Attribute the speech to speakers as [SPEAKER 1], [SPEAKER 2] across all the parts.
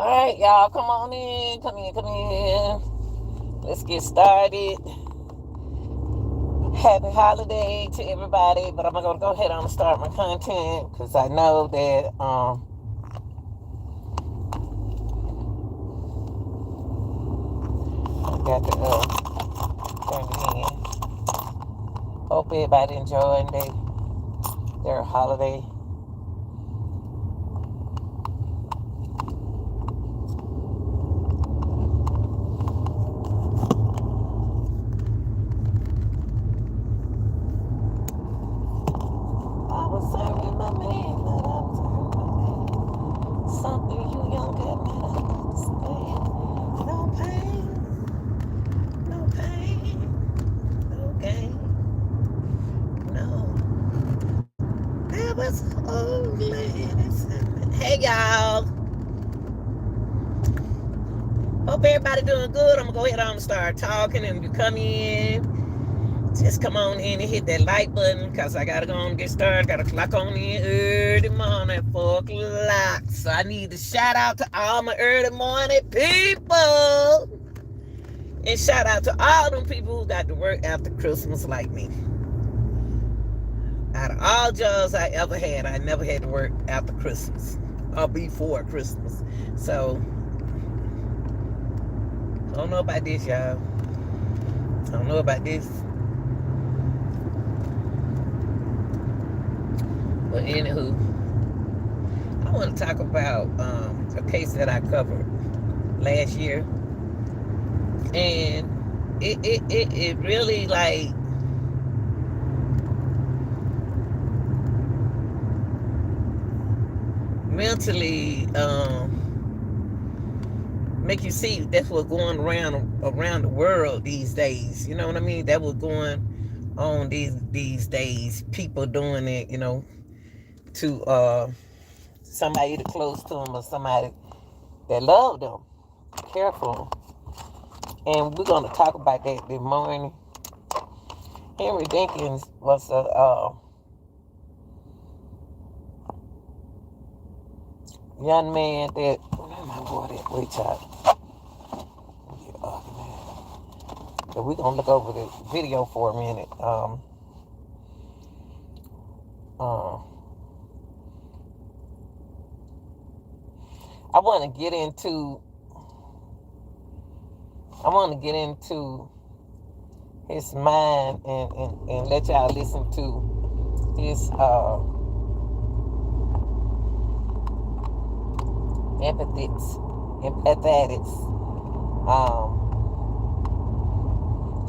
[SPEAKER 1] Alright, y'all, come on in. Come in, come in. Let's get started. Happy holiday to everybody. But I'm going to go ahead and start my content because I know that I got to turn it in. Hope everybody enjoying their holiday. I was serving my man, but I'm serving my man. Something you young got me to understand. No pain, no pain, no gain, no. There was old lady. Hey y'all. Hope everybody doing good. I'm gonna go ahead and start talking, and you come in. Just come on in and hit that like button because I gotta go and get started. Gotta clock on in early morning, 4 o'clock. So I need to shout out to all my early morning people. And shout out to all them people who got to work after Christmas like me. Out of all jobs I ever had, I never had to work after Christmas or before Christmas. So I don't know about this, y'all. I don't know about this. But anywho, I want to talk about a case that I covered last year. And it really like mentally make you see that's what's going around the world these days. You know what I mean? That was going on these days. People doing it, to somebody that close to them or somebody that loved them, care for them. And we're gonna talk about that this morning. Henry Dinkins was a young man that. Where my boy at? Wait, child. So we're gonna look over the video for a minute. I want to get into his mind and let y'all listen to his empathic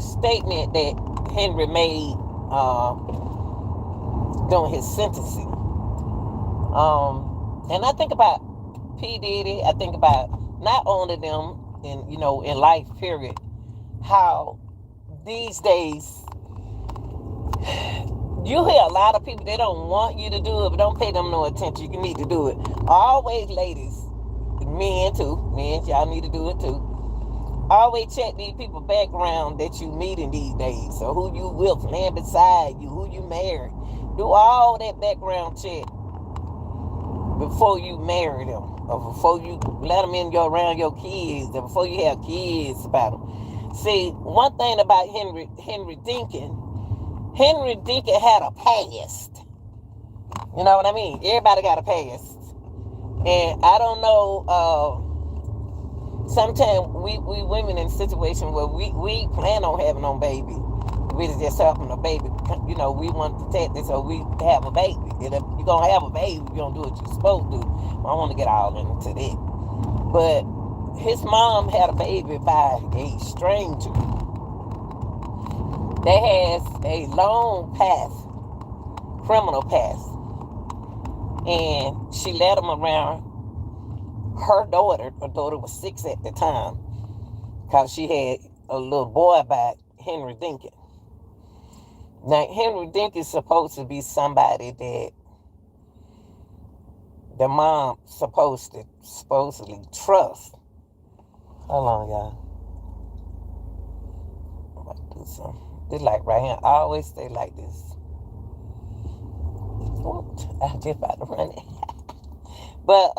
[SPEAKER 1] statement that Henry made during his sentencing. And I think about P. Diddy. I think about not only them in life, period, how these days you hear a lot of people, they don't want you to do it, but don't pay them no attention. You need to do it. Always, ladies, men too, men, y'all need to do it too. Always check these people background that you meet in these days. So who you with, laying beside you, who you married. Do all that background check before you marry them, or before you let them in around your kids, or before you have kids about them. See, one thing about Henry Dinkins had a past. You know what I mean? Everybody got a past. And I don't know, sometimes we women in a situation where we plan on having no baby. We just having a baby. We want to protect it, so we have a baby. And if you're going to have a baby, you're going to do what you're supposed to do. I don't want to get all into that. But his mom had a baby by a stranger that has a long past, criminal past. And she led him around her daughter. Her daughter was 6 at the time, because she had a little boy by Henry Dinkins. Now, Henry Dinkins is supposed to be somebody that the mom supposedly trust. Hold on, y'all. I'm about to do something. This light right here, I always stay like this. I just about to run it. But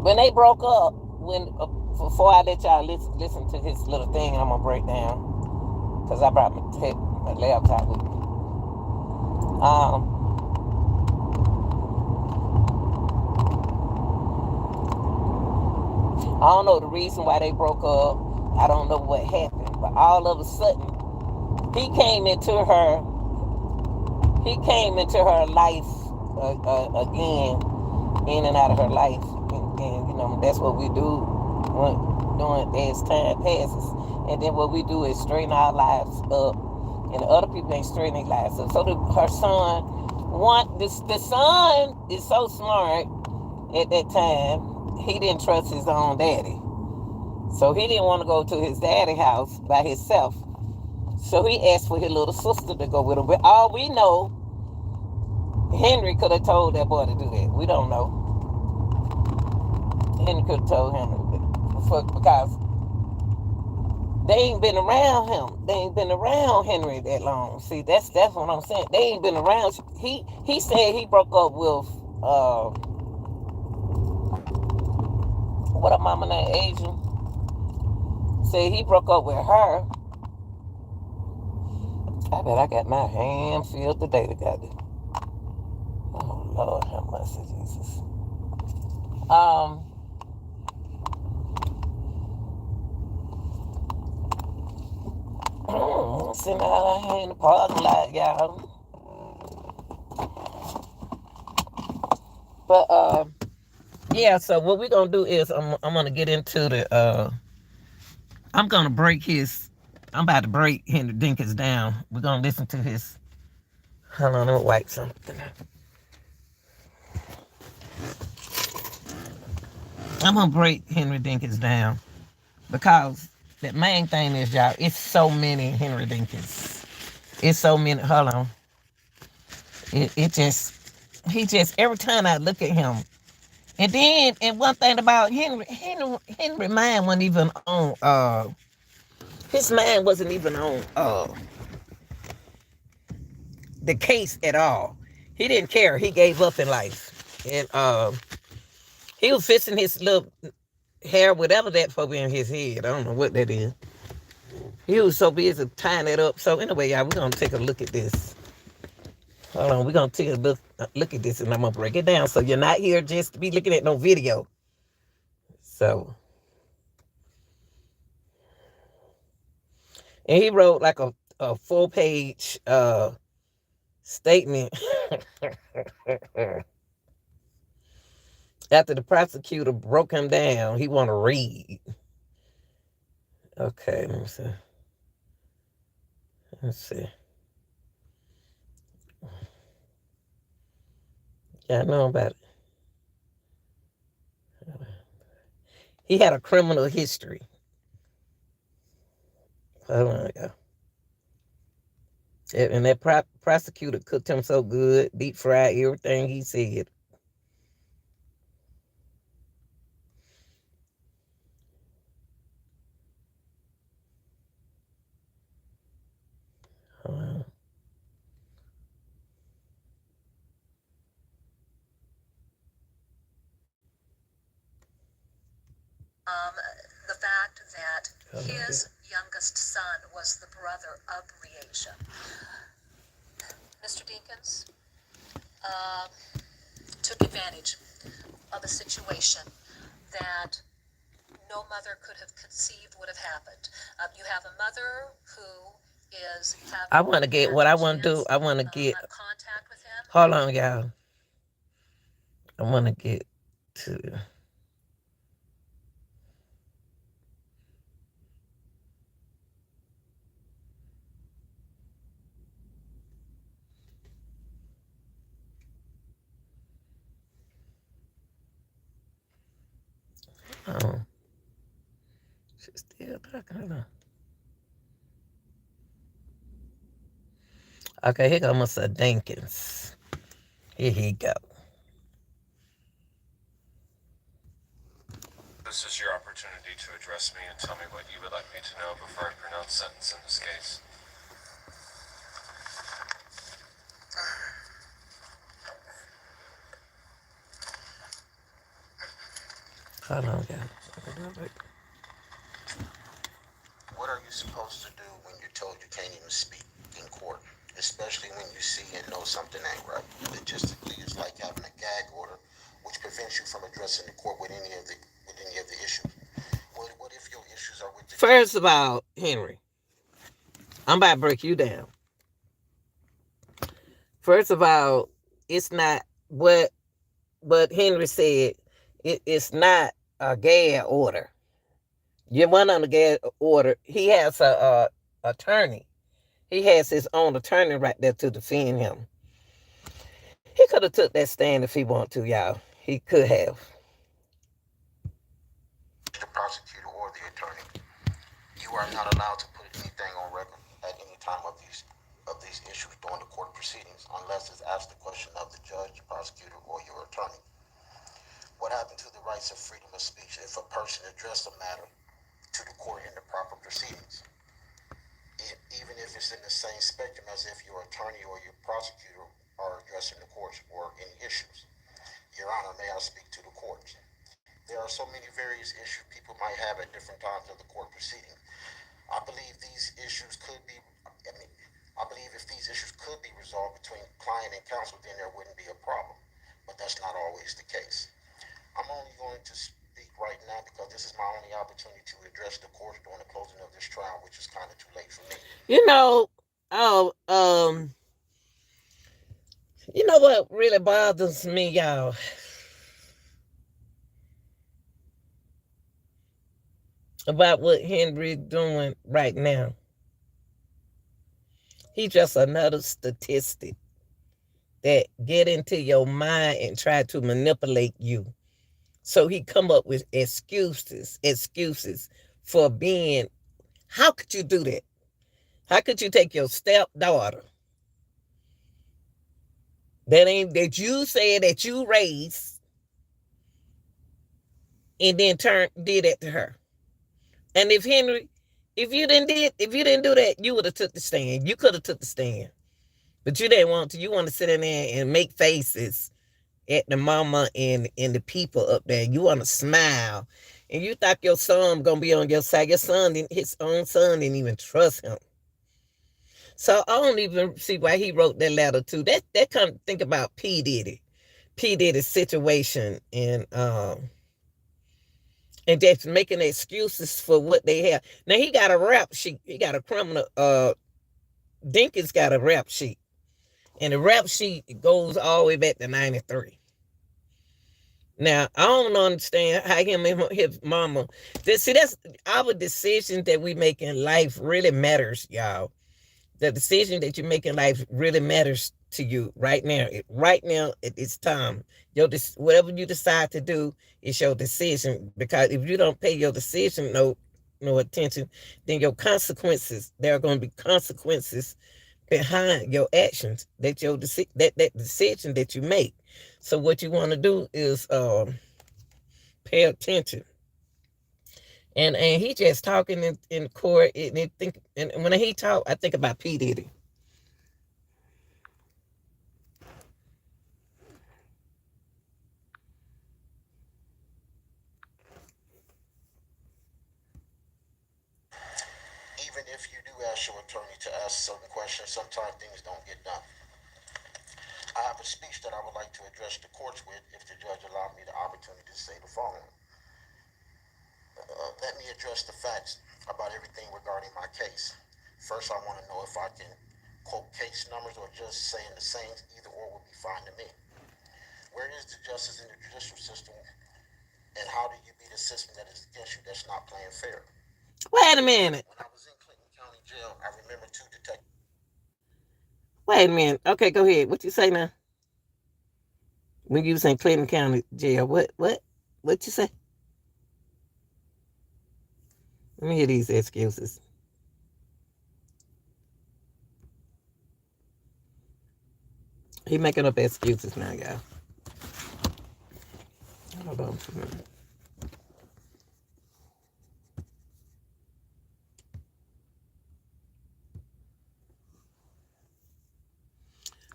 [SPEAKER 1] When they broke up, before I let y'all listen to his little thing, and I'm gonna break down because I brought my laptop with me. I don't know the reason why they broke up. I don't know what happened, but all of a sudden, he came into her life again, in and out of her life, and you know that's what we do doing as time passes. And then what we do is straighten our lives up, and the other people ain't straightening their lives up. So her son, the son is so smart at that time, he didn't trust his own daddy. So he didn't want to go to his daddy's house by himself. So he asked for his little sister to go with him. But all we know, Henry could have told that boy to do that. We don't know. Henry could have told him because they ain't been around him. They ain't been around Henry that long. See, that's what I'm saying. They ain't been around. He said he broke up with what a mama named Asian. Said he broke up with her. I bet I got my hand filled today to got it. Oh Lord, have mercy, Jesus. Sitting out here in the parking lot, y'all. But yeah. So what we're gonna do is I'm gonna get into the I'm gonna break his. I'm about to break Henry Dinkins down. We're gonna listen to his. Hold on, let me wipe something. I'm gonna break Henry Dinkins down because the main thing is, y'all, it's so many Henry Dinkins. It's so many. Hold on. He just every time I look at him, and one thing about Henry mind wasn't even on. His mind wasn't even on the case at all. He didn't care. He gave up in life, and he was fixing his little hair, whatever that for in his head. I don't know what that is. He was so busy tying it up. So anyway, y'all, we're gonna take a look at this. Hold on, we're gonna take a look at this, and I'm gonna break it down. So you're not here just to be looking at no video. So, and he wrote like a 4-page statement after the prosecutor broke him down. He want to read. Okay, let me see. Let's see. Yeah, I know about it. He had a criminal history. Hold on, y'all. And that prosecutor cooked him so good, deep fried everything he said.
[SPEAKER 2] The fact that his youngest son was the brother of Breasia. Mr. Dinkins took advantage of a situation that no mother could have conceived would have happened. You have a mother who is having
[SPEAKER 1] I want to get what I want to do. I want to get
[SPEAKER 2] contact with him.
[SPEAKER 1] Hold on, y'all. I want to get to. Oh, she's still talking. Hold on. Okay, here comes Mr. Dinkins. Here he go.
[SPEAKER 3] This is your opportunity to address me and tell me what you would like me to know before I pronounce sentence in this case.
[SPEAKER 1] Hold on, guys.
[SPEAKER 4] What are you supposed to do when you're told you can't even speak in court, especially when you see and know something ain't right? Logistically, it's like having a gag order, which prevents you from addressing the court with any of the issues. What if your issues are with the
[SPEAKER 1] First of all, Henry, I'm about to break you down. First of all, it's not what Henry said. It's not a gag order. You went on the gag order. He has a attorney. He has his own attorney right there to defend him. He could have took that stand if he wanted to, y'all. He could have.
[SPEAKER 4] the prosecutor or the attorney. You are not allowed to put anything on record at any time of these issues during the court proceedings unless it's asked the question of the judge, prosecutor, or your attorney. What happened to the rights of freedom of speech if a person addressed a matter to the court in the proper proceedings? Even if it's in the same spectrum as if your attorney or your prosecutor are addressing the courts or any issues. Your Honor, may I speak to the courts? There are so many various issues people might have at different times of the court proceeding. I believe these issues could be, I believe if these issues could be resolved between client and counsel, then there wouldn't be a problem. But that's not always the case. I'm only going to speak right now because this is my only opportunity to address the court during the closing of this trial, which is kind of too late for me.
[SPEAKER 1] You know what really bothers me, y'all? About what Henry doing right now. He's just another statistic that get into your mind and try to manipulate you. So he come up with excuses for being. How could you do that? How could you take your stepdaughter that you said that you raised and then did that to her? And if Henry, if you didn't do that, you would have took the stand. You could have took the stand, but you didn't want to. You want to sit in there and make faces at the mama and the people up there. You want to smile, and you thought your son gonna be on your side. His own son didn't even trust him. So I don't even see why he wrote that letter too. That kind of think about P. Diddy's situation and just making excuses for what they have. Now he got a rap sheet. He got a criminal. Dinkins got a rap sheet, and the rap sheet goes all the way back to '93. Now I don't understand how him and his mama. That's our decisions that we make in life really matters, y'all. The decision that you make in life really matters to you right now. Right now, it's time. Whatever you decide to do is your decision. Because if you don't pay your decision no attention, then your consequences. There are going to be consequences behind your actions. That decision that you make. So what you want to do is pay attention. And he just talking in court, and when he talk, I think about P. Diddy.
[SPEAKER 4] Even if you do ask your attorney to ask certain questions, sometimes things don't get done. I have a speech that I would like to address the courts with if the judge allowed me the opportunity to say the following. Let me address the facts about everything regarding my case. First, I want to know if I can quote case numbers or just saying the same, either or would be fine to me. Where is the justice in the judicial system, and how do you beat a system that is against you that's not playing fair?
[SPEAKER 1] Wait a minute.
[SPEAKER 4] When I was in Clinton County Jail, I remember two detectives.
[SPEAKER 1] Wait a minute. Okay, go ahead. What you say now? When you was in Clinton County Jail, what you say? Let me hear these excuses. He making up excuses now, y'all. Hold on for a minute.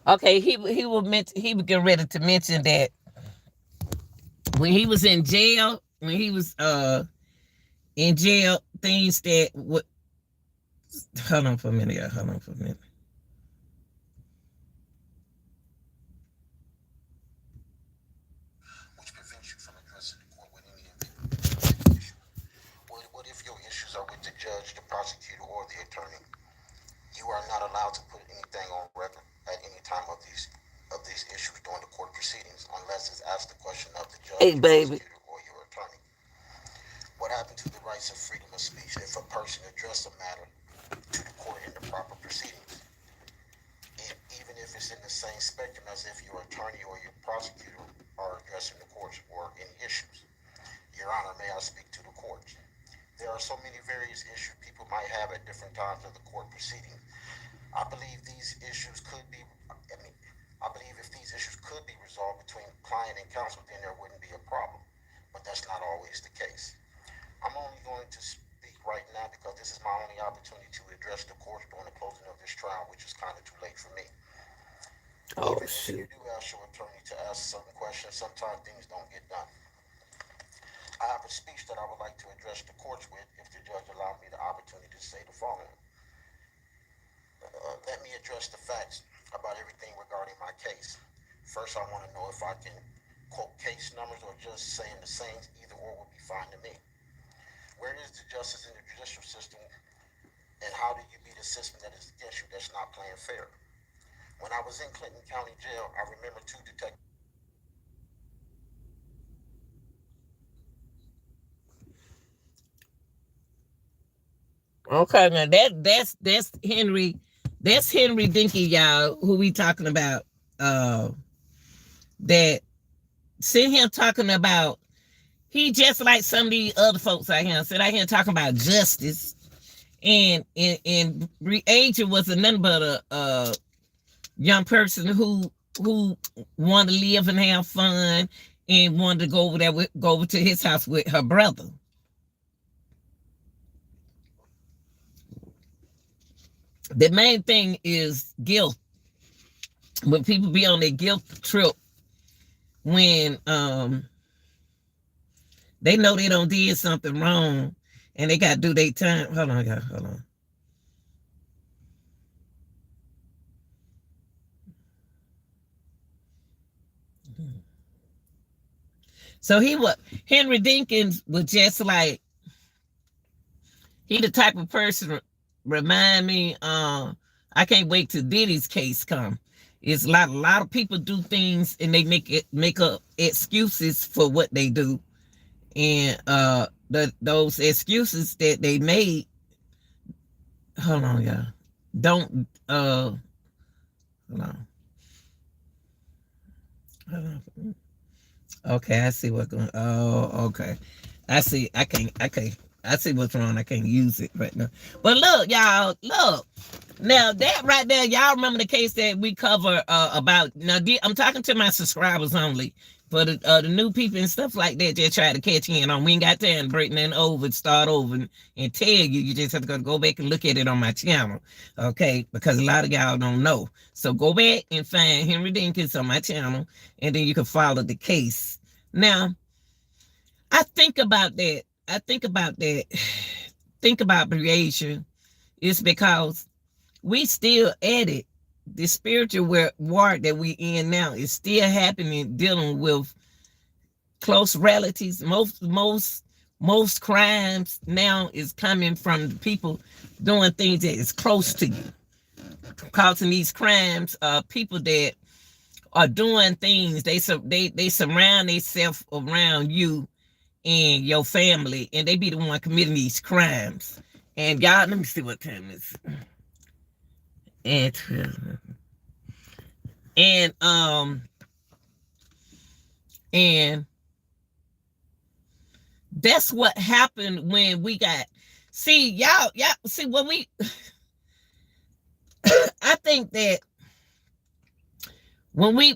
[SPEAKER 1] Okay, he was getting ready to mention that when he was in jail, in jail, things that would hold on for a minute, y'all. Hold on for a minute.
[SPEAKER 4] which prevents you from addressing the court with any issue. What if your issues are with the judge, the prosecutor, or the attorney? You are not allowed to put anything on record at any time of these issues during the court proceedings unless it's asked the question of the judge,
[SPEAKER 1] Hey,
[SPEAKER 4] the
[SPEAKER 1] baby.
[SPEAKER 4] prosecutor, or your attorney. What happened to the rights of freedom of speech if a person addressed a matter to the court in the proper proceedings? Even if it's in the same spectrum as if your attorney or your prosecutor are addressing the courts or any issues. Your Honor, may I speak to the courts? There are so many various issues people might have at different times of the court proceeding. I believe these issues could be, I believe if these issues could be resolved between client and counsel, then there wouldn't be a problem. But that's not always the case. I'm only going to speak right now because this is my only opportunity to address the court during the closing of this trial, which is kind of too late for me.
[SPEAKER 1] Oh,
[SPEAKER 4] Even if
[SPEAKER 1] shoot.
[SPEAKER 4] you do ask your attorney to ask certain questions, sometimes things don't get done. I have a speech that I would like to address the courts with if the judge allowed me the opportunity to say the following. Let me address the facts about everything regarding my case. First, I want to know if I can quote case numbers or just saying the same, either or would be fine to me. Where is the justice in the judicial system, and how do you beat a system that is against you that's not playing fair? When I was in Clinton County Jail, I remember two detectives.
[SPEAKER 1] Okay, now that's Henry Dinkins, y'all, who we talking about. That sit here talking about he just like some of these other folks out here. Sit out here talking about justice, and Breasia was nothing but a young person who wanted to live and have fun and wanted to go over to his house with her brother. The main thing is guilt. When people be on their guilt trip, when they know they don't did something wrong and they got to do their time. Hold on, guys. Hold on. So Henry Dinkins was just like, he the type of person remind me, I can't wait till Diddy's case come. It's a lot of people do things and they make up excuses for what they do. And those excuses that they made, hold on, y'all. Don't hold on. Hold on. Okay, I see what's going. Oh, okay. I see. I see what's wrong. I can't use it right now. But look, y'all. Look. Now that right there, y'all remember the case that we cover about. Now I'm talking to my subscribers only. For the new people and stuff like that, just try to catch in on. We ain't got time to break nothing over, start over, and tell you. You just have to go back and look at it on my channel, okay? Because a lot of y'all don't know. So go back and find Henry Dinkins on my channel, and then you can follow the case. Now, I think about that. Think about Breasia. It's because we still at it. The spiritual war that we in now is still happening, dealing with close relatives. Most crimes now is coming from the people doing things that is close to you. Causing these crimes, people that are doing things, they surround themselves around you and your family, and they be the one committing these crimes. And y'all, let me see what time it is. And that's what happened when we got, y'all see when we I think that when we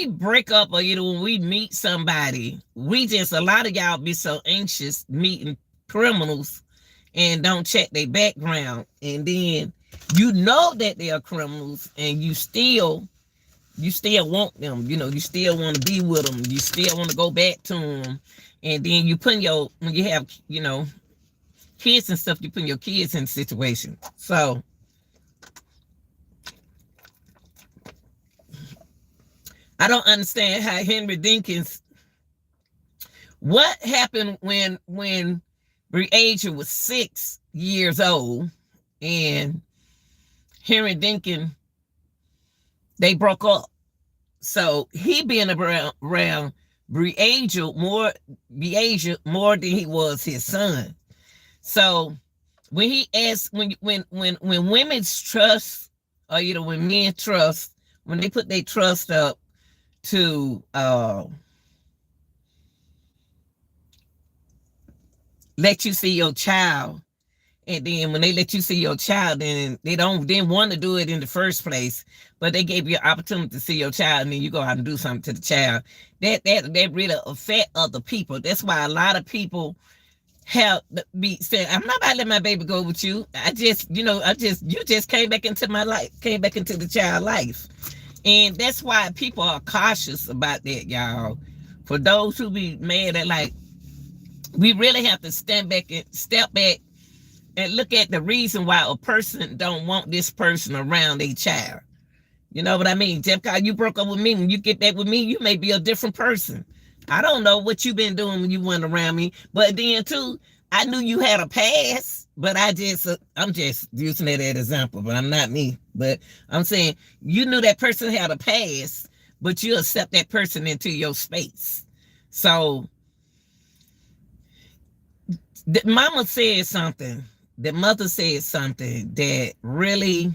[SPEAKER 1] break up, or when we meet somebody, a lot of y'all be so anxious meeting criminals and don't check their background, and then you know that they are criminals, and you still want them. You still want to be with them. You still want to go back to them, And then you put your, when you have, you know, kids and stuff, you put your kids in situations. So I don't understand how Henry Dinkins, what happened when Breasia was 6 years old and Henry Dinkins, they broke up. So he been around Breasia more than he was his son. So when he asked, when women's trust, or you know, when men trust, when they put their trust up to let you see your child, and then when they let you see your child, then they didn't want to do it in the first place, but they gave you an opportunity to see your child, and then you go out and do something to the child. That really affect other people. That's why a lot of people have be saying, I'm not about to let my baby go with you. You just came back into my life, came back into the child life. And that's why people are cautious about that, y'all. For those who be mad at, like, we really have to step back and look at the reason why a person don't want this person around their child. You know what I mean? Just because you broke up with me, when you get back with me, you may be a different person. I don't know what you've been doing when you went around me. But then, too, I knew you had a past, but I'm just using it as an example, but I'm not me. But I'm saying you knew that person had a past, but you accept that person into your space. So the mama said something. The mother said something that really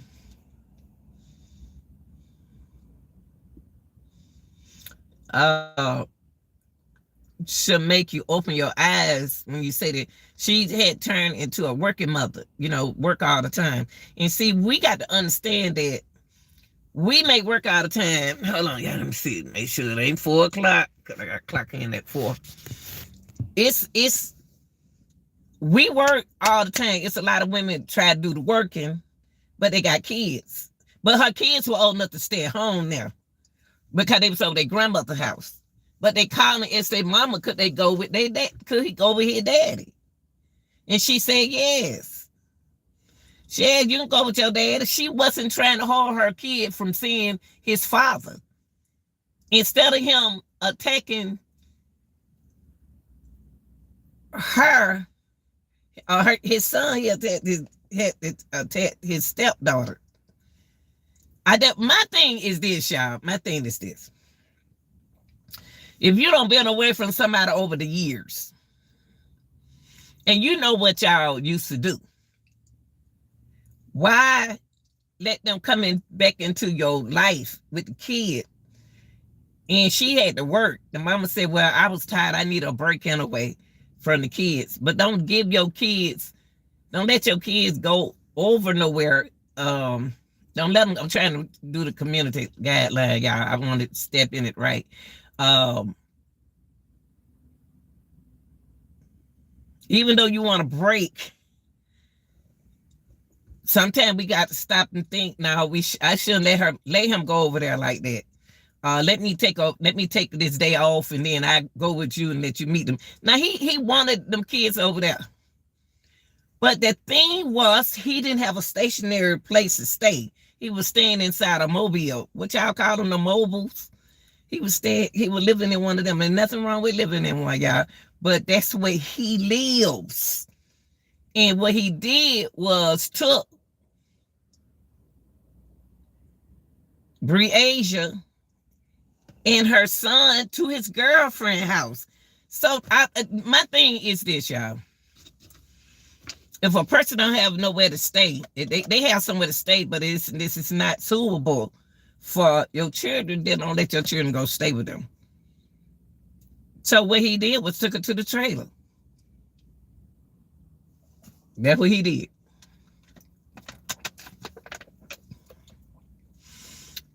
[SPEAKER 1] should make you open your eyes when you say that she had turned into a working mother, you know, work all the time. And see, we got to understand that we may work all the time. Hold on, y'all, let me see, make sure it ain't 4 o'clock, because I got clock in at 4. We work all the time. It's a lot of women try to do the working, but they got kids. But her kids were old enough to stay at home now because they was over their grandmother's house. But they called and say, Mama, could they go with their dad? Could he go with his daddy? And she said, yes. She said, you can go with your dad. She wasn't trying to hold her kid from seeing his father. Instead of him attacking her, or his son, he attacked his stepdaughter. My thing is this, y'all. My thing is this. If you don't been away from somebody over the years, and you know what y'all used to do, why let them come back into your life with the kid? And she had to work. The mama said, well, I was tired. I need a break anyway from the kids. But don't let your kids go over nowhere. Don't let them, I'm trying to do the community guideline, y'all. I want to step in it right. Even though you want to break, sometimes we got to stop and think. Now I shouldn't let him go over there like that. Let me take this day off, and then I go with you and let you meet them. Now he wanted them kids over there, but the thing was, he didn't have a stationary place to stay. He was staying inside a mobile. What y'all call them, the mobiles? He was living in one of them, and nothing wrong with living in one, y'all. But that's where he lives. And what he did was took Breasia and her son to his girlfriend's house. So my thing is this, y'all. If a person don't have nowhere to stay, they have somewhere to stay, but this is not suitable for your children, then don't let your children go stay with them. So what he did was took her to the trailer. That's what he did.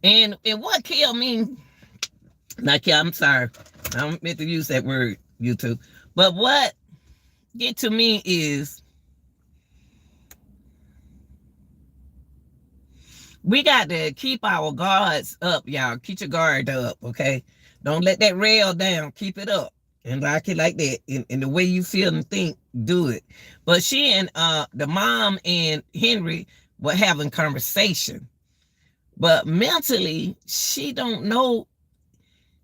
[SPEAKER 1] And what killed me, I'm sorry, I don't meant to use that word, YouTube. But what get to me is we got to keep our guards up, y'all. Keep your guard up, okay? Don't let that rail down. Keep it up. and like it like that. In the way you feel and think, do it. But she and the mom and Henry were having conversation. But mentally, she don't know.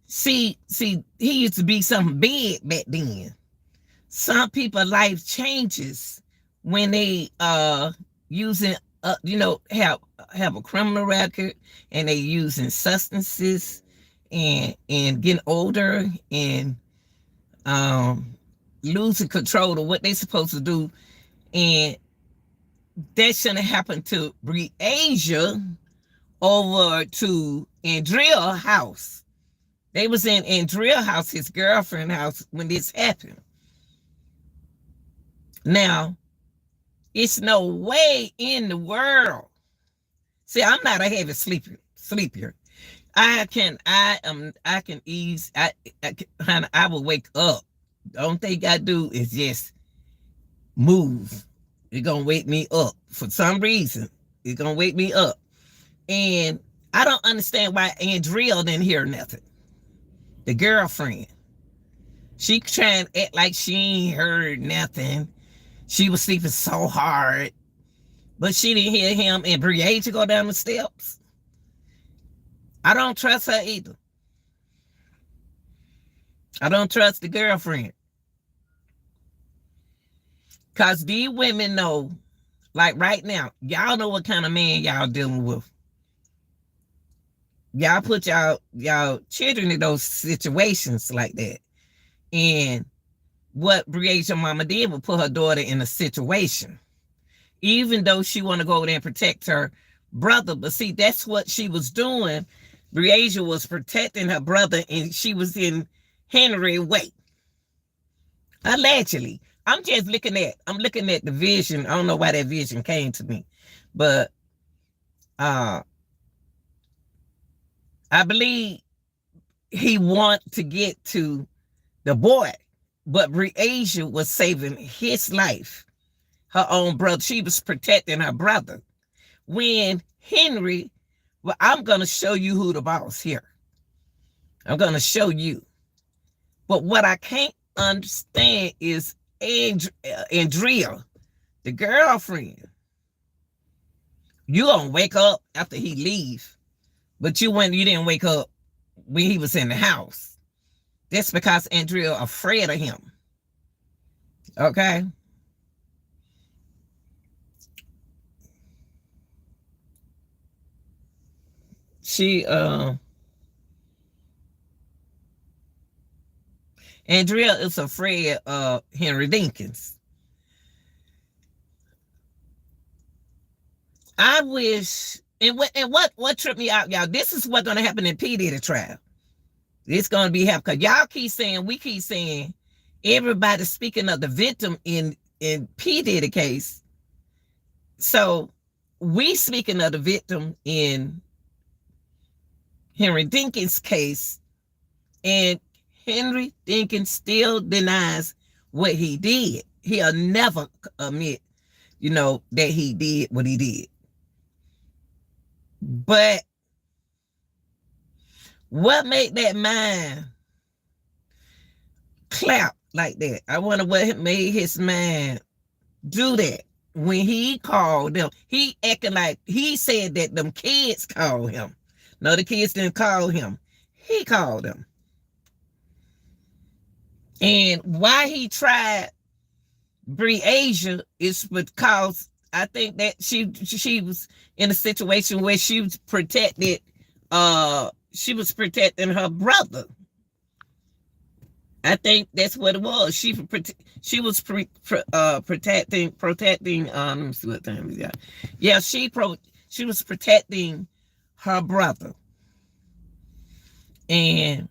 [SPEAKER 1] See, he used to be something big back then. Some people life changes when they using have a criminal record, and they using substances, and getting older, and losing control of what they supposed to do. And that shouldn't happen to Breasia over to Andrea house. They was in Andrea house, his girlfriend house, when this happened. Now, it's no way in the world. See, I'm not a heavy sleeper. I can ease. I will wake up. The only thing I do is just move. It's gonna wake me up for some reason. It's gonna wake me up, and I don't understand why Andrea didn't hear nothing. The girlfriend, she trying to act like she ain't heard nothing. She was sleeping so hard, but she didn't hear him and Breasia go down the steps. I don't trust her either. I don't trust the girlfriend. Because these women know, like right now, y'all know what kind of man y'all dealing with. Y'all put y'all children in those situations like that. And what Breasia mama did was put her daughter in a situation. Even though she want to go over there and protect her brother. But see, that's what she was doing. Breasia was protecting her brother, and she was in Henry's way. Allegedly. I'm looking at the vision. I don't know why that vision came to me. But I believe he want to get to the boy. But Breasia was saving his life. Her own brother. She was protecting her brother. When Henry, well, I'm going to show you who the boss here. I'm going to show you. But what I can't understand is Andrea, the girlfriend. You gonna wake up after he leave, but you didn't wake up when he was in the house. That's because Andrea afraid of him. Okay. She Andrea is afraid of Henry Dinkins. I wish, and what tripped me out, y'all, this is what's going to happen in P. Diddy trial. It's going to be happening, because y'all we keep saying, everybody speaking of the victim in P. Diddy case. So, we speaking of the victim in Henry Dinkins case, and Henry Dinkins still denies what he did. He'll never admit, that he did what he did. But what made that mind clap like that? I wonder what made his mind do that. When he called them, he acting like he said that them kids called him. No, the kids didn't call him. He called them. And why he tried Breasia is because I think that she was in a situation where she was protected. She was protecting her brother. I think that's what it was. She was protecting. Let me see what time we got. Yeah, she was protecting her brother, and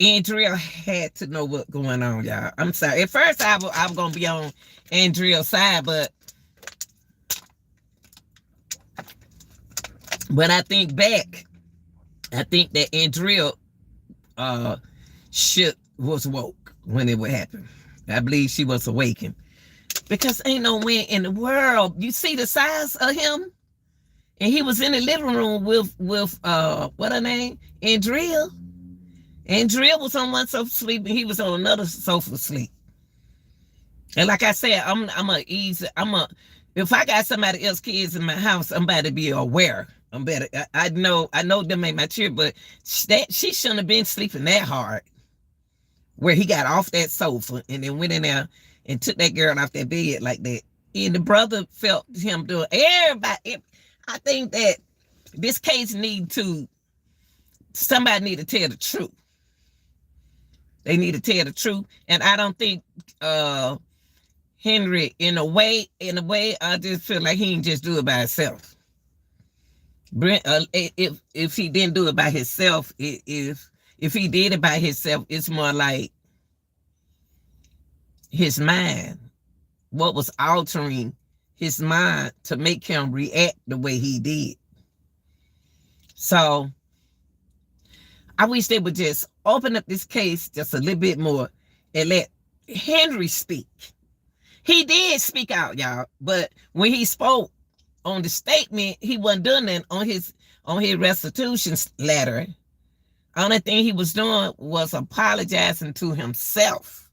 [SPEAKER 1] Andrea had to know what's going on, y'all. I'm sorry. At first, I was gonna be on Andrea's side, but when I think back, I think that Andrea shit was woke when it would happen. I believe she was awakened, because ain't no way in the world. You see the size of him, and he was in the living room with what her name, Andrea. And Drill was on one sofa sleep, and he was on another sofa sleep. And like I said, if I got somebody else kids in my house, I'm about to be aware. I'm better. I know them ain't my children, but she shouldn't have been sleeping that hard. Where he got off that sofa and then went in there and took that girl off that bed like that. And the brother felt him doing everybody. I think that this case somebody need to tell the truth. They need to tell the truth. And I don't think Henry, in a way, I just feel like he didn't just do it by himself. If he didn't do it by himself, if he did it by himself, it's more like his mind. What was altering his mind to make him react the way he did. So I wish they would just open up this case just a little bit more and let Henry speak. He did speak out, y'all, but when he spoke on the statement, he wasn't doing that on his restitution letter. Only thing he was doing was apologizing to himself.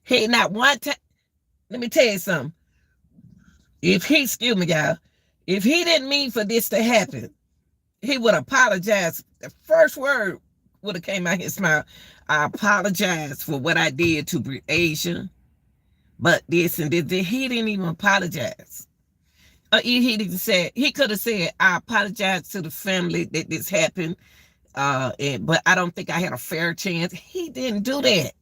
[SPEAKER 1] He not one time. Let me tell you something. Excuse me, y'all, if he didn't mean for this to happen, he would apologize. The first word would have came out his mouth. I apologize for what I did to Breasia, but this and this. He didn't even apologize. He could have said, I apologize to the family that this happened. But I don't think I had a fair chance. He didn't do that.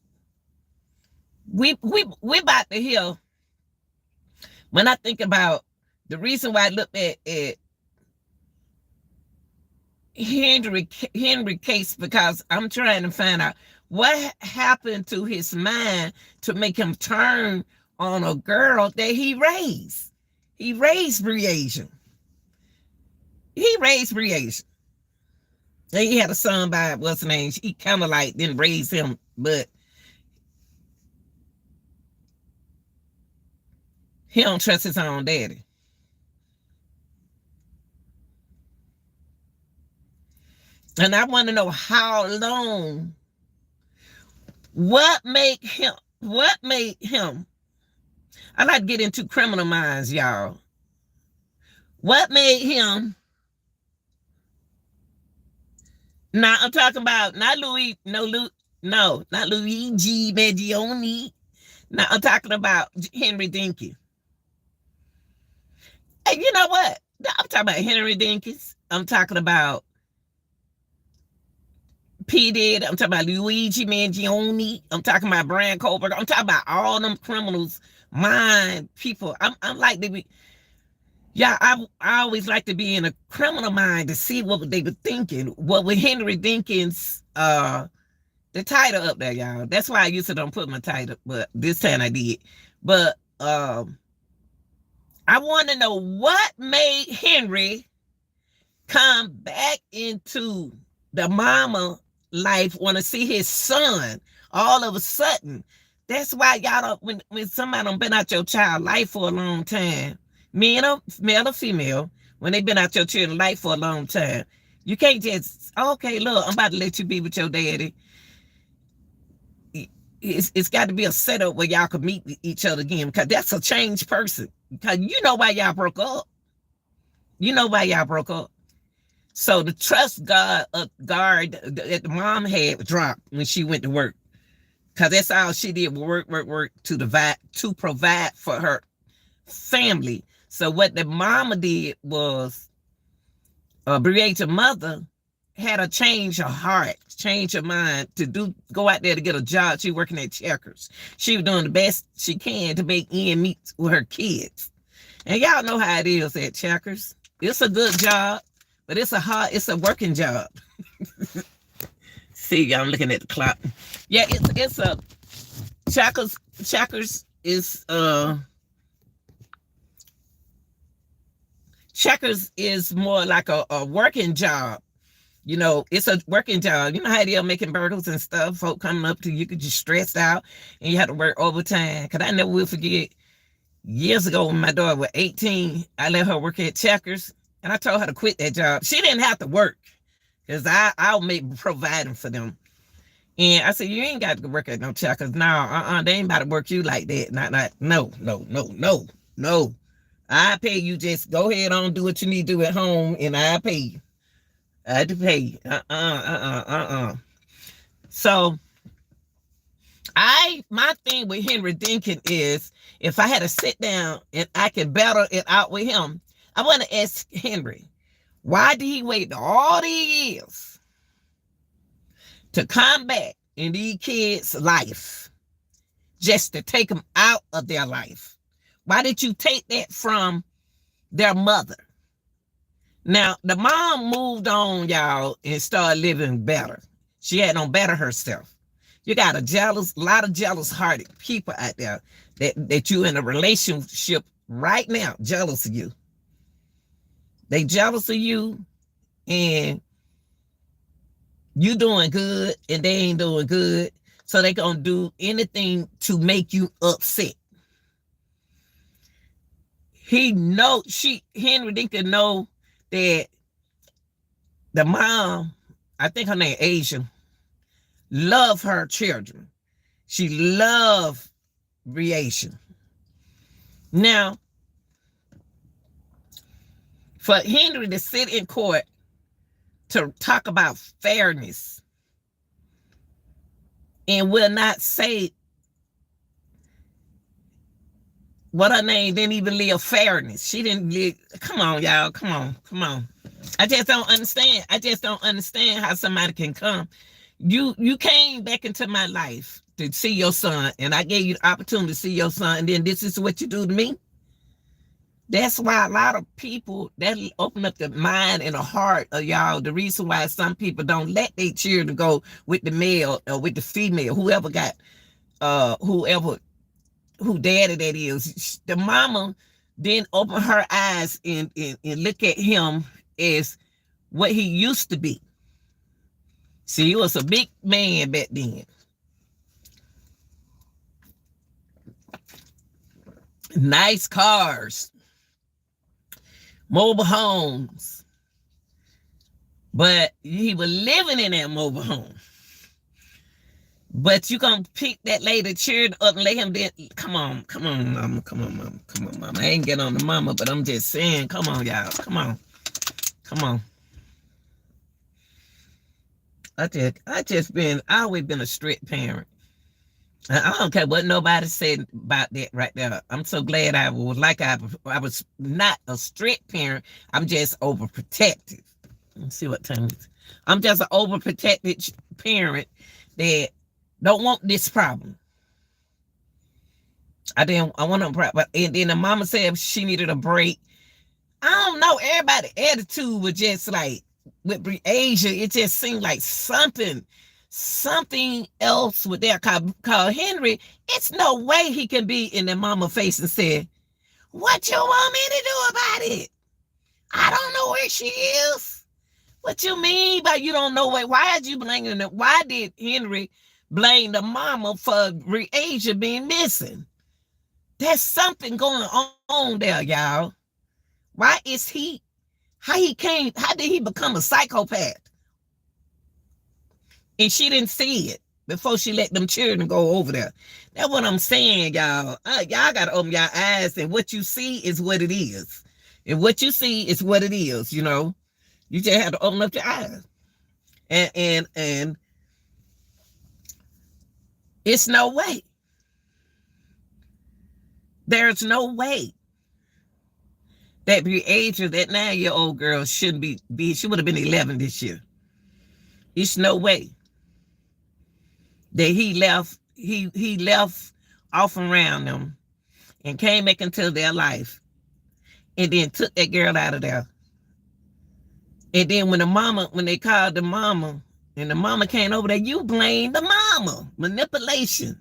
[SPEAKER 1] We about to hear. When I think about the reason why I looked at Henry case, because I'm trying to find out what happened to his mind to make him turn on a girl that he raised. He raised Breasia. And he had a son by what's his name. He kind of like didn't raise him, but he don't trust his own daddy. And I want to know how long. What made him? I like to get into criminal minds, y'all. What made him? Now I'm talking about not Luigi Mangione. Now I'm talking about Henry Dinkins. And you know what? I'm talking about Henry Dinkins. I'm talking about P. Diddy. I'm talking about Luigi Mangione. I'm talking about Brian Kohlberg. I'm talking about all them criminals, mind people. I'm like to be. Yeah, I always like to be in a criminal mind to see what they were thinking. What with Henry Dinkins, the title up there, y'all. That's why I usually don't put my title, but this time I did. But I want to know what made Henry come back into the mama life, want to see his son all of a sudden. That's why y'all don't, when somebody done been out your child life for a long time, male or female, when they been out your children's life for a long time, you can't just, okay, look, I'm about to let you be with your daddy. It's got to be a setup where y'all can meet each other again, because that's a changed person. Because you know why y'all broke up. So the trust guard that the mom had dropped when she went to work, because that's all she did, work to provide for her family. So what the mama did was, Breasia mother had a change of heart, change of mind to go out there to get a job. She working at Checkers. She was doing the best she can to make ends meet with her kids. And y'all know how it is at Checkers. It's a good job, but it's a working job. See, I'm looking at the clock. Yeah, it's a Checkers is Checkers is more like a working job. You know, it's a working job. You know how they're making burgers and stuff. Folk coming up to you, could just stressed out and you have to work overtime. Because I never will forget, years ago when my daughter was 18, I let her work at Checkers and I told her to quit that job. She didn't have to work because I'll make providing for them. And I said, you ain't got to work at no child, because now, they ain't about to work you like that. No. I pay you. Just go ahead on, do what you need to do at home, and I pay you. I had to pay you. So my thing with Henry Dinkins is, if I had to sit down and I could battle it out with him, I want to ask Henry, why did he wait all these years to come back in these kids' life just to take them out of their life? Why did you take that from their mother? Now, the mom moved on, y'all, and started living better. She had no better herself. You got a lot of jealous-hearted people out there that you in a relationship right now, jealous of you. They jealous of you, and you doing good, and they ain't doing good. So they gonna do anything to make you upset. Henry Dinkins know that the mom, I think her name Asia, love her children. She love Breasia. Now, for Henry to sit in court to talk about fairness and will not say what her name didn't even live fairness. She didn't live. Come on, y'all. Come on. I just don't understand how somebody can come. You came back into my life to see your son, and I gave you the opportunity to see your son, and then this is what you do to me. That's why a lot of people, that open up the mind and the heart of y'all. The reason why some people don't let their children go with the male or with the female, whoever who daddy that is. The mama didn't open her eyes and look at him as what he used to be. See, he was a big man back then. Nice cars, mobile homes, but he was living in that mobile home. But you gonna pick that lady children up and let him then? Come on, mama. I ain't getting on the mama, but I'm just saying, come on, y'all. Come on. I always been a strict parent. I don't care what nobody said about that right there. I'm so glad I was not a strict parent. I'm just overprotective. Let's see what time it is. I'm just an overprotected parent that don't want this problem. I want no problem. And then the mama said she needed a break. I don't know. Everybody's attitude was just like, with Breasia, it just seemed like something else with that. Cause Henry, it's no way he can be in the mama face and say, what you want me to do about it? I don't know where she is. What you mean by you don't know where? Why did you blame her? Why did Henry blame the mama for Breasia being missing? There's something going on there, y'all. Why is he? How did he become a psychopath? And she didn't see it before she let them children go over there. That's what I'm saying, y'all. Y'all got to open your eyes, and what you see is what it is. And what you see is what it is, you know. You just have to open up your eyes. And it's no way. There's no way that Breasia, that 9-year-old girl, shouldn't be she would have been 11 this year. It's no way that he left off around them and came back into their life and then took that girl out of there. And then when they called the mama and the mama came over there, you blame the mama. Manipulation.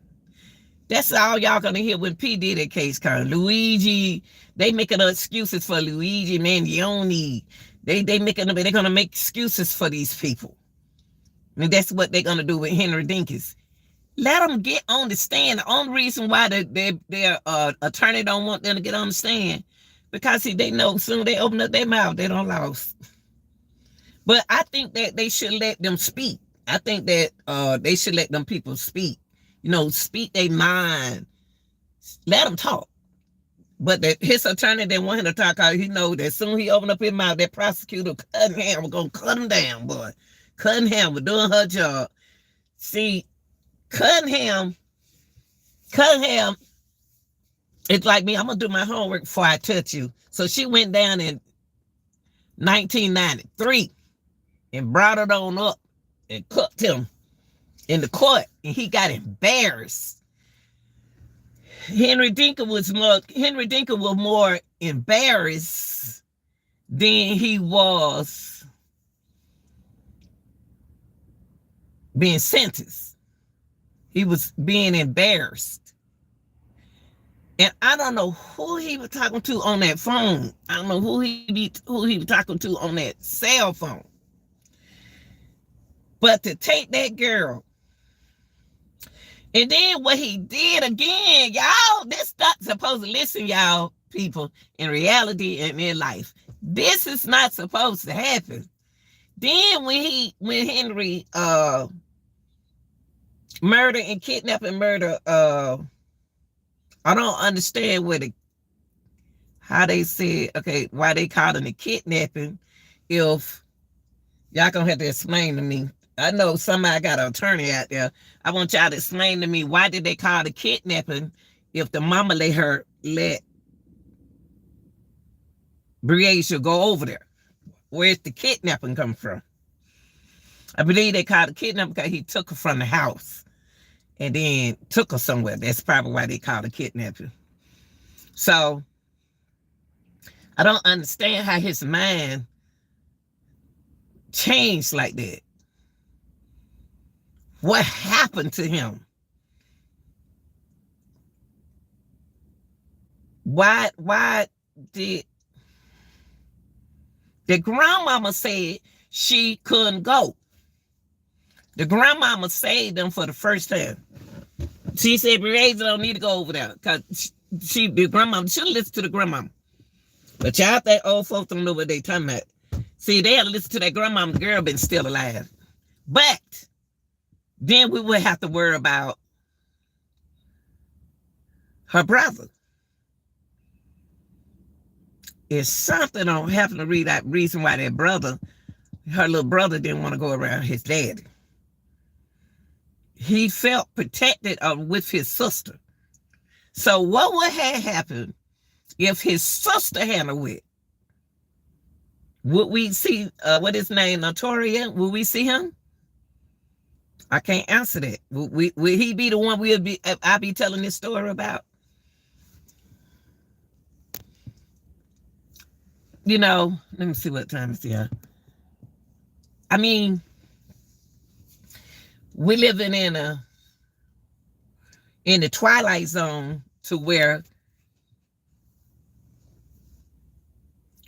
[SPEAKER 1] That's all y'all gonna hear when P. Diddy case comes. Luigi, they making excuses for Luigi Mangione. They're gonna make excuses for these people. And that's what they're gonna do with Henry Dinkins. Let them get on the stand. The only reason why their attorney don't want them to get on the stand, because they know soon they open up their mouth, they don't lose. But I think that they should let them speak. I think that they should let them people speak. Speak their mind. Let them talk. But his attorney didn't want him to talk out. He know that soon he opened up his mouth, that prosecutor Cunningham was gonna cut him down, boy. Cunningham was doing her job. See, Cunningham, it's like me. I'm gonna do my homework before I touch you. So she went down in 1993 and brought it on up and cooked him in the court, and he got embarrassed. Henry Dinkins was more embarrassed than he was being sentenced. He was being embarrassed. And I don't know who he was talking to on that phone. I don't know who he was talking to on that cell phone. But to take that girl, and then what he did again, y'all, this not supposed to listen, y'all, people, in reality and in life. This is not supposed to happen. Then when Henry murder and kidnapping murder, I don't understand how they said, okay, why they calling it kidnapping if y'all gonna have to explain to me. I know somebody got an attorney out there. I want y'all to explain to me, why did they call it kidnapping if the mama let Breasia go over there? Where's the kidnapping come from? I believe they called it kidnapping because he took her from the house and then took her somewhere. That's probably why they called it kidnapping. So I don't understand how his mind changed like that. What happened to him? Why did the grandmama said she couldn't go? The grandmama saved them for the first time. She said Breasia don't need to go over there because the grandmama should listen to the grandmama. But y'all think old folks don't know what they talking about. See, they had to listen to that grandmama. The girl been still alive. But then we would have to worry about her brother. If something don't happen to read that reason why that brother, her little brother, didn't want to go around his daddy. He felt protected with his sister. So what would have happened if his sister had a wit? Would we see, what his name, Notoria? Would we see him? I can't answer that. Will he be the one I'll be telling this story about? Let me see what time it's here. I mean, we're living in the twilight zone to where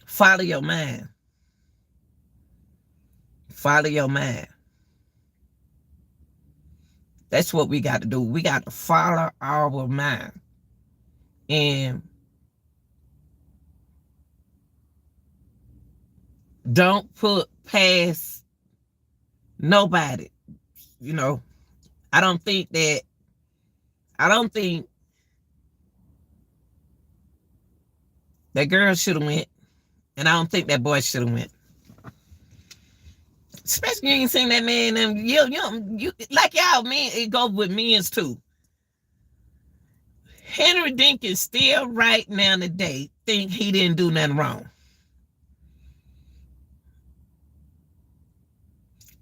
[SPEAKER 1] follow your mind. Follow your mind. That's what we got to do. We got to follow our mind. And don't put past nobody. I don't think that girl should have went. And I don't think that boy should have went. Especially you ain't seen that man. You like y'all, man, it goes with men's too. Henry Dinkins still right now today think he didn't do nothing wrong.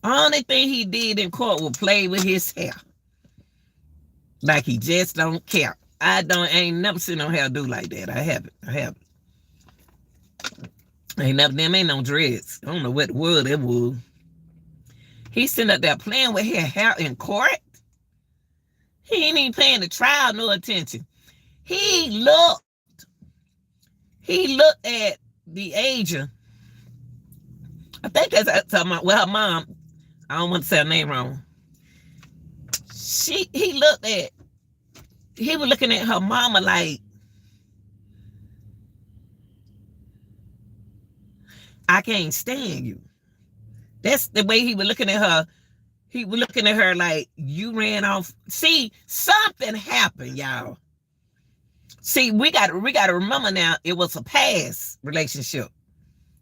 [SPEAKER 1] Only thing he did in court was play with his hair. Like he just don't care. I ain't never seen no hair do like that. I haven't. Ain't no dreads. I don't know what word it was. He's sitting up there playing with his hair in court. He ain't even paying the trial no attention. He looked at the agent. I think that's talking about, well, her mom. I don't want to say her name wrong. He was looking at her mama like, I can't stand you. That's the way he was looking at her. He was looking at her like, you ran off. See, something happened, y'all. See, we got to remember now, it was a past relationship.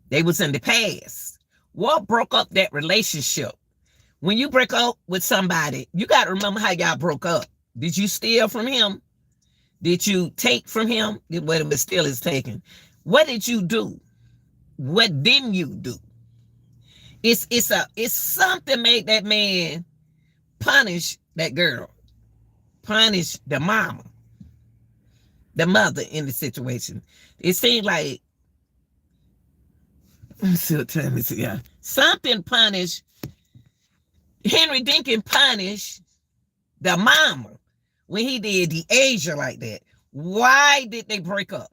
[SPEAKER 1] They was in the past. What broke up that relationship? When you break up with somebody, you got to remember how y'all broke up. Did you steal from him? Did you take from him? Well, it still is taken. What did you do? What didn't you do? It's something made that man punish that girl, punish the mama, the mother in the situation. It seemed like, let's see what time is it, yeah. Something punished, Henry Dinkins punished the mama when he did the Asia like that. Why did they break up?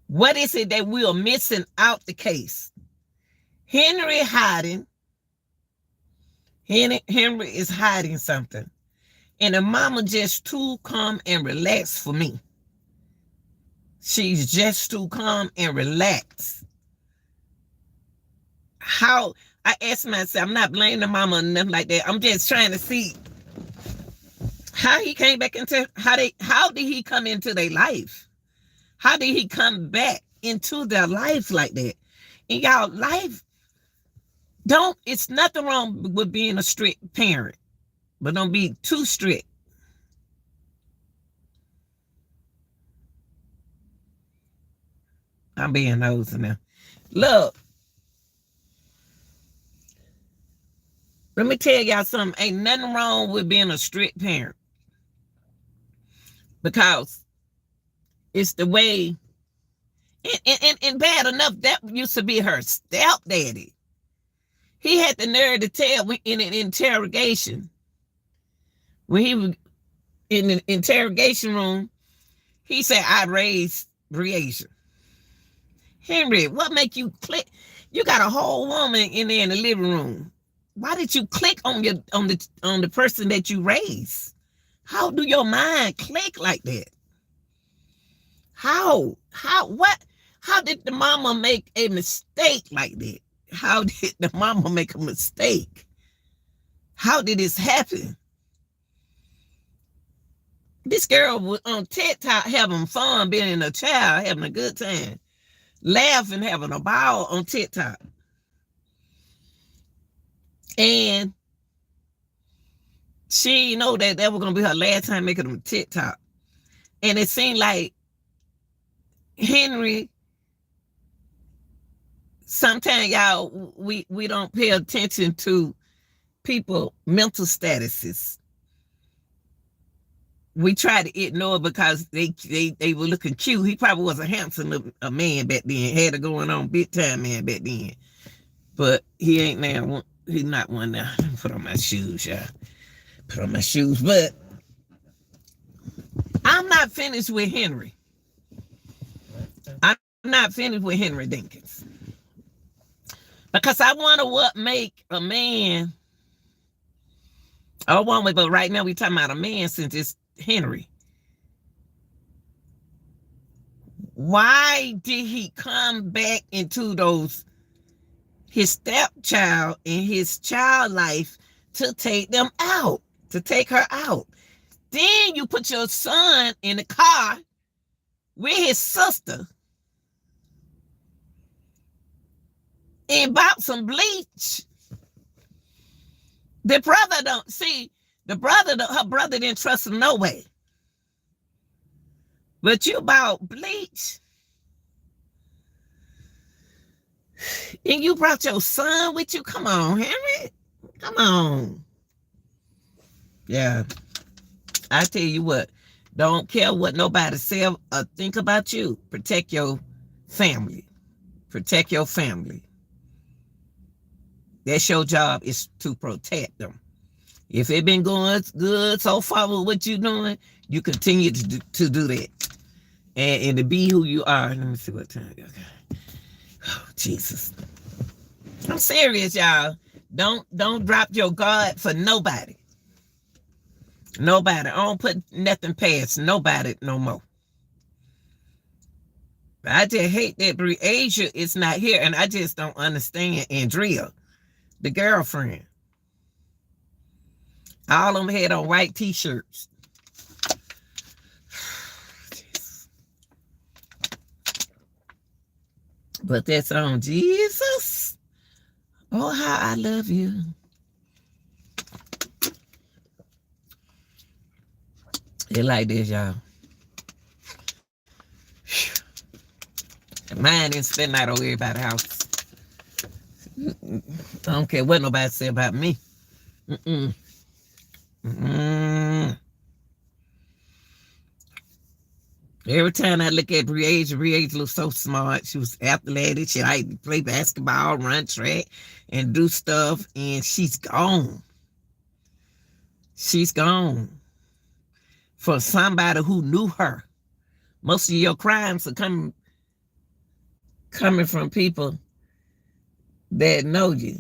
[SPEAKER 1] What is it that we are missing out the case? Henry is hiding something. And the mama just too calm and relaxed for me. She's just too calm and relaxed. How, I asked myself, I'm not blaming the mama or nothing like that. I'm just trying to see how he came back into, how did he come into their life? How did he come back into their life like that? And y'all, life, it's nothing wrong with being a strict parent, but don't be too strict. I'm being nosy now. Look, let me tell y'all something. Ain't nothing wrong with being a strict parent. Because it's the way, and bad enough, that used to be her stepdaddy. He had the nerve to tell in an interrogation, when he was in the interrogation room, he said, I raised Breasia. Henry, what make you click? You got a whole woman in there in the living room. Why did you click on the person that you raised? How do your mind click like that? How did the mama make a mistake like that? How did the mama make a mistake? How did this happen? This girl was on TikTok having fun, being a child, having a good time, laughing, having a ball on TikTok. And she know that was going to be her last time making them TikTok. And it seemed like Henry, sometimes y'all, we don't pay attention to people mental statuses. We try to ignore it because they were looking cute. He probably was a handsome a man back then, had it going on big time man back then. But he ain't now. He's not one now. Put on my shoes, y'all. Put on my shoes. But I'm not finished with Henry. I'm not finished with Henry Dinkins. Because I wonder what make a man, or woman, but right now we're talking about a man since it's Henry. Why did he come back into his stepchild and his child life to take them out, to take her out? Then you put your son in the car with his sister and bought some bleach. The brother don't see. Her brother didn't trust him no way. But you bought bleach. And you brought your son with you. Come on, Henry. Come on. Yeah. I tell you what. Don't care what nobody say or think about you. Protect your family. Protect your family. That's your job, is to protect them. If it been going good so far with what you're doing, you continue to do that. And to be who you are. Let me see what time. Okay. Oh, Jesus. I'm serious, y'all. Don't drop your guard for nobody. Nobody. I don't put nothing past nobody no more. I just hate that Breasia is not here, and I just don't understand Andrea. the girlfriend. All of them had on white t-shirts. But that song, Jesus, oh, how I love you. It like this, y'all. Mine didn't spend night over everybody's house. I don't care what nobody say about me. Mm-mm. Mm-mm. Every time I look at Breasia looks so smart. She was athletic. She liked to play basketball, run track, and do stuff. And she's gone. She's gone. For somebody who knew her. Most of your crimes are coming from people that know you.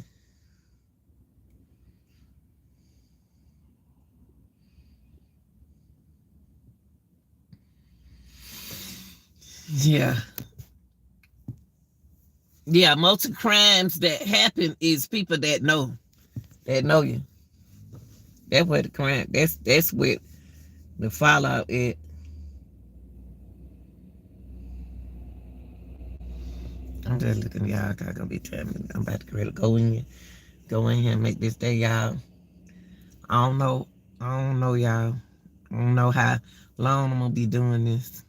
[SPEAKER 1] Yeah. Yeah, most of crimes that happen is people that know you. That's where the crime, that's where the fallout is. I'm just looking, y'all. I gotta be time. I'm about to go in here and make this day, y'all. I don't know, y'all. I don't know how long I'm gonna be doing this.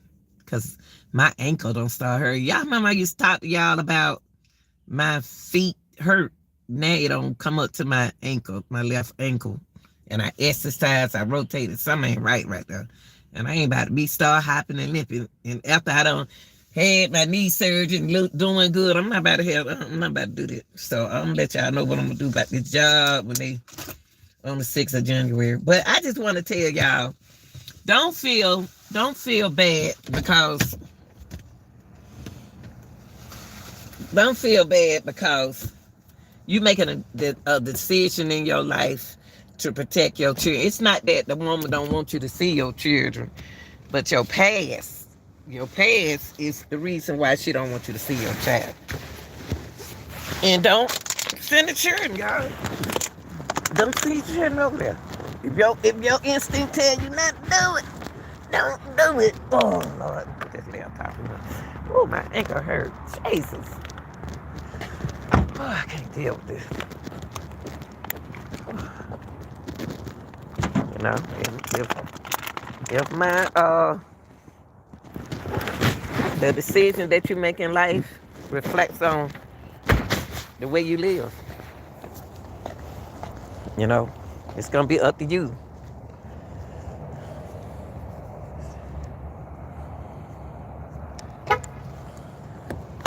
[SPEAKER 1] Cause my ankle don't start hurting. Y'all remember I used to talk to y'all about my feet hurt. Now it don't come up to my ankle, my left ankle. And I exercise, I rotated. Something ain't right there. And I ain't about to be start hopping and limping. And after I done had my knee surgery and doing good, I'm not about to do that. So I'm gonna let y'all know what I'm gonna do about this job when they on the 6th of January. But I just want to tell y'all, don't feel bad because you making a decision in your life to protect your children. It's not that the woman don't want you to see your children, but your past is the reason why she don't want you to see your child. And don't send the children, y'all. Don't see your children over there. If your instinct tell you not to do it, don't do it. Oh Lord, just lay on top of me. Oh, my ankle hurt. Jesus. Oh, I can't deal with this. You know, if the decision that you make in life reflects on the way you live, you know, it's gonna be up to you.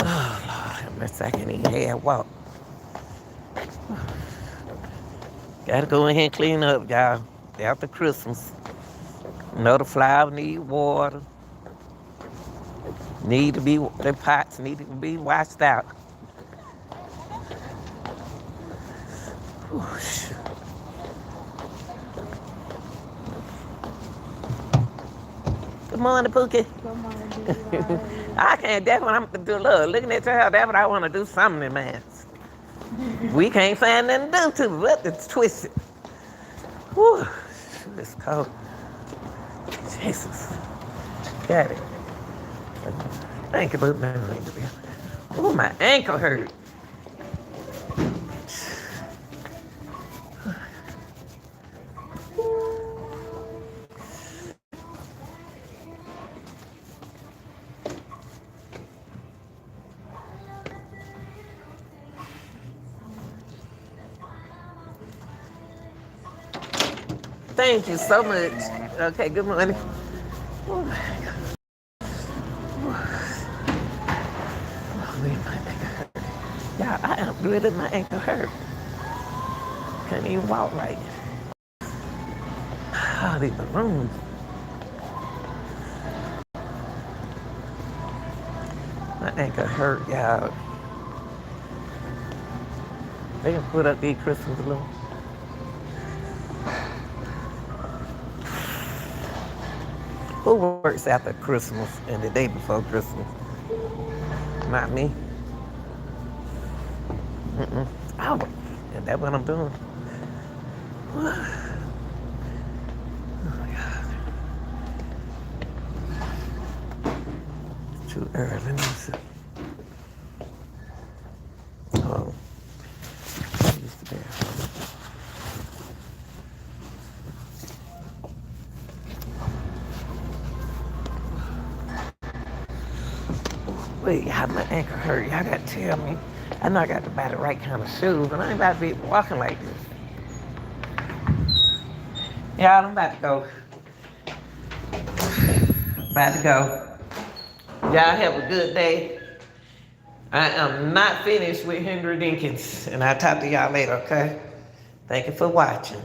[SPEAKER 1] Oh Lord, I can't even half walk. Gotta go in here and clean up, y'all. After Christmas. You know, the flowers need water. The pots need to be washed out. Whoosh. Good morning, Pookie.
[SPEAKER 5] Good morning,
[SPEAKER 1] I can't, that's what I'm going to do. Look, looking at your hair, that's what I want to do, something, man. We can't find nothing to do to it, but it's twisted. Whew, it's cold. Jesus. Got it. Thank you, boo. Oh, my ankle hurt. Thank you so much. Okay, good morning. Oh my God. Oh, man, my ankle hurt. Yeah, I am really, my ankle hurt. Can't even walk right. Oh, these balloons. My ankle hurt, y'all. They can put up these Christmas balloons. Who works after Christmas and the day before Christmas? Not me. Oh, And that's what I'm doing. Oh my God. It's too early. Let me see. Oh. Use the bathroom. Wait, y'all, my ankle hurt. Y'all gotta tell me. I know I got to buy the right kind of shoes, but I ain't about to be walking like this. Y'all, I'm about to go. About to go. Y'all have a good day. I am not finished with Henry Dinkins, and I'll talk to y'all later, okay? Thank you for watching.